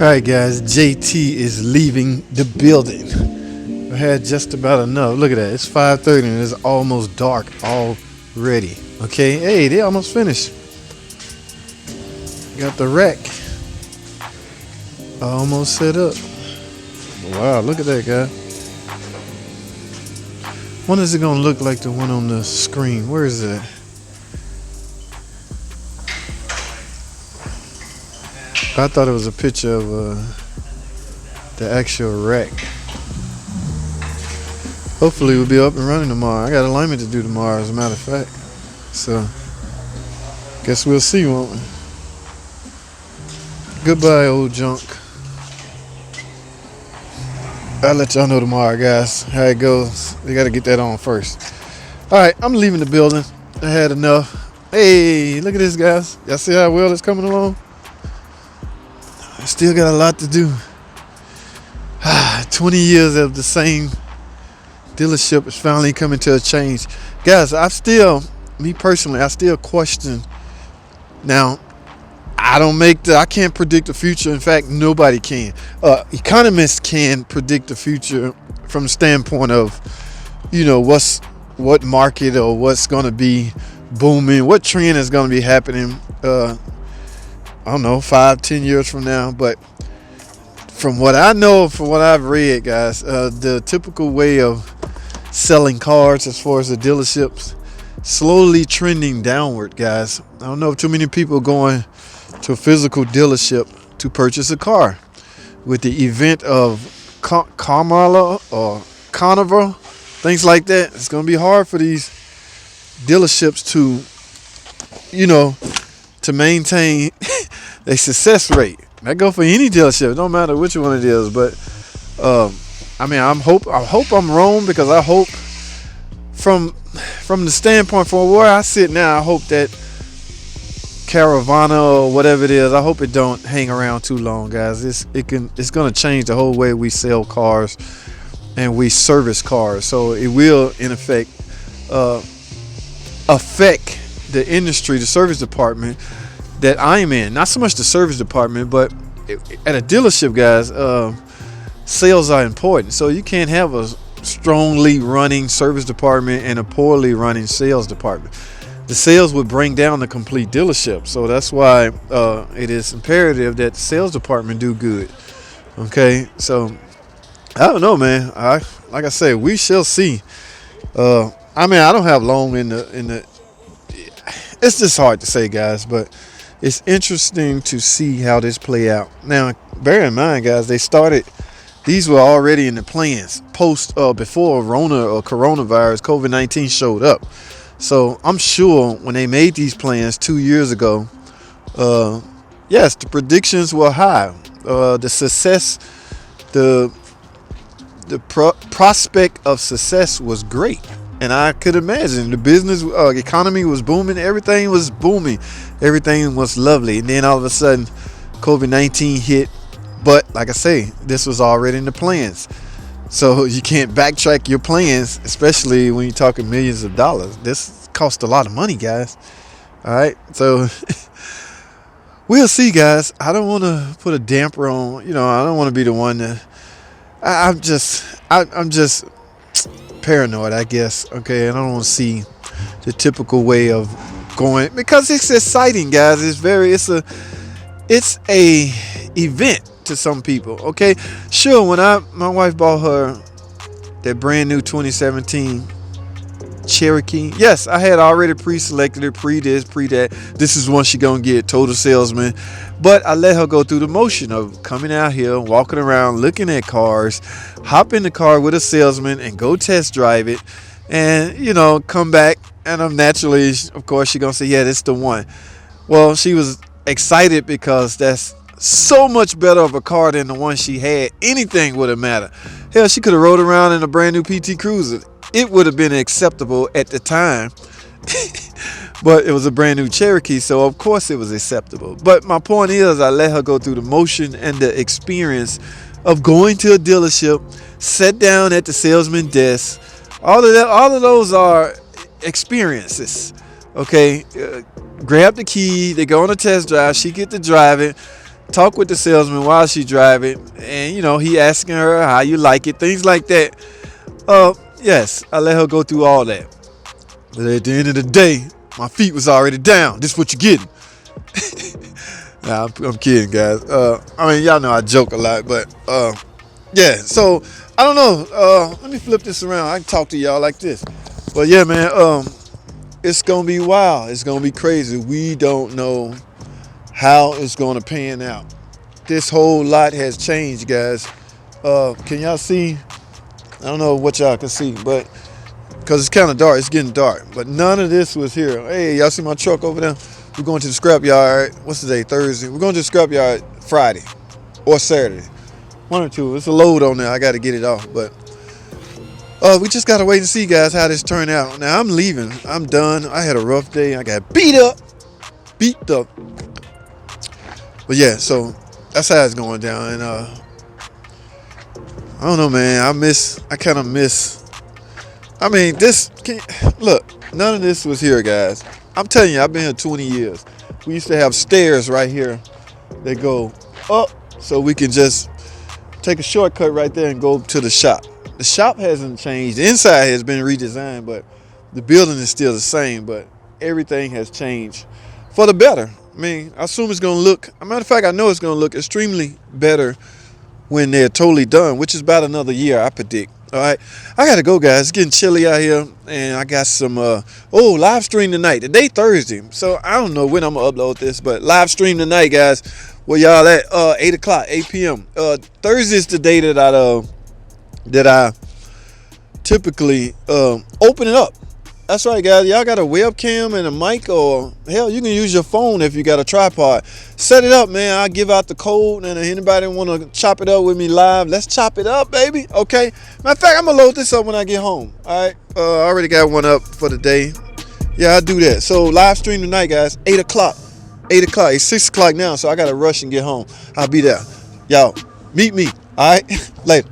Alright guys, JT is leaving the building. I had just about enough. Look at that. It's 5:30 and it's almost dark already. Okay, hey, they almost finished. Got the rack almost set up. Wow, look at that, guy. When is it gonna look like the one on the screen? Where is it? I thought it was a picture of the actual rack. Hopefully we'll be up and running tomorrow. I got alignment to do tomorrow, as a matter of fact. So, guess we'll see, won't we? Goodbye, old junk. I'll let y'all know tomorrow, guys, how it goes. We got to get that on first. All right, I'm leaving the building. I had enough. Hey, look at this, guys. Y'all see how well it's coming along? I still got a lot to do. 20 years of the same dealership is finally coming to a change. Guys, me personally, I still question. Now, I can't predict the future. In fact, nobody can. Economists can predict the future from the standpoint of, what market or what's going to be booming, what trend is going to be happening. I don't know, 5-10 years from now. But from what I know, from what I've read, guys, the typical way of selling cars as far as the dealerships, slowly trending downward, guys. I don't know if too many people going to a physical dealership to purchase a car. With the event of Carmela or Carnival, things like that, it's going to be hard for these dealerships to maintain a success rate. That go for any dealership. It don't matter which one it is. But I hope I'm wrong, because I hope from the standpoint from where I sit now, I hope that Caravana or whatever it is, I hope it don't hang around too long, guys. It's going to change the whole way we sell cars and we service cars. So it will, in effect, affect the industry, the service department that I'm in. Not so much the service department, but at a dealership, guys, sales are important. So you can't have a strongly running service department and a poorly running sales department. The sales would bring down the complete dealership. So that's why it is imperative that the sales department do good. Okay, so I don't know, man. Like I said, we shall see. I don't have long in the. It's just hard to say, guys, but it's interesting to see how this play out. Now, bear in mind, guys, these were already in the plans before Rona or coronavirus, COVID-19 showed up. So I'm sure when they made these plans 2 years ago, yes, the predictions were high. The success, the prospect of success was great. And I could imagine the business economy was booming. Everything was booming. Everything was lovely. And then all of a sudden, COVID-19 hit. But like I say, this was already in the plans. So you can't backtrack your plans, especially when you're talking millions of dollars. This costs a lot of money, guys. All right. So we'll see, guys. I don't want to put a damper on, I don't want to be the one that I'm just paranoid, I guess. Okay. I don't want to see the typical way of going, because it's exciting, guys. It's a event to some people. Okay, sure. When my wife bought her that brand new 2017 Cherokee, yes, I had already pre-selected it, pre this, pre that. This is one she gonna get, total salesman. But I let her go through the motion of coming out here, walking around, looking at cars, hop in the car with a salesman and go test drive it, and come back. And I'm naturally, of course, she gonna say, yeah, this the one. Well, she was excited because that's so much better of a car than the one she had. Anything would have mattered. Hell, she could have rode around in a brand new PT Cruiser. It would have been acceptable at the time. But it was a brand new Cherokee, so of course it was acceptable. But my point is, I let her go through the motion and the experience of going to a dealership, sit down at the salesman desk. All of those are experiences. Okay, grab the key, they go on a test drive, she get to drive it, talk with the salesman while she driving, and he asking her how you like it, things like that. Yes, I let her go through all that. But at the end of the day, my feet was already down. This what you getting. Nah, I'm kidding, guys. I mean, y'all know I joke a lot, but yeah. So I don't know. Let me flip this around. I can talk to y'all like this. But yeah, man. It's gonna be wild. It's gonna be crazy. We don't know how it's gonna pan out. This whole lot has changed, guys. Can y'all see? I don't know what y'all can see, but because it's kind of dark, it's getting dark. But none of this was here. Hey, y'all see my truck over there? We're going to the scrapyard. What's the day? Thursday. We're going to the scrapyard Friday or Saturday. One or two. It's a load on there. I got to get it off. But we just got to wait and see, guys, how this turned out. Now, I'm leaving. I'm done. I had a rough day. I got beat up. But yeah, so that's how it's going down. And I don't know, man. I kind of miss. I mean, look, none of this was here, guys. I'm telling you, I've been here 20 years. We used to have stairs right here that go up so we can just take a shortcut right there and go to the shop. The shop hasn't changed. The inside has been redesigned, but the building is still the same, but everything has changed for the better. I mean, I assume it's going to look, as a matter of fact, I know it's going to look extremely better when they're totally done, which is about another year, I predict. All right, I gotta go, guys. It's getting chilly out here, and I got some live stream tonight. Today Thursday, so I don't know when I'm gonna upload this, but live stream tonight, guys. Where y'all at? 8 o'clock, 8 p.m. Thursday is the day that I typically open it up. That's right, guys. Y'all got a webcam and a mic, or hell, you can use your phone if you got a tripod. Set it up, man. I'll give out the code, and if anybody want to chop it up with me live, let's chop it up, baby. Okay. Matter of fact, I'm going to load this up when I get home. All right. I already got one up for the day. Yeah, I'll do that. So, live stream tonight, guys. 8 o'clock. 8 o'clock. It's 6 o'clock now, so I got to rush and get home. I'll be there. Y'all, meet me. All right. Later.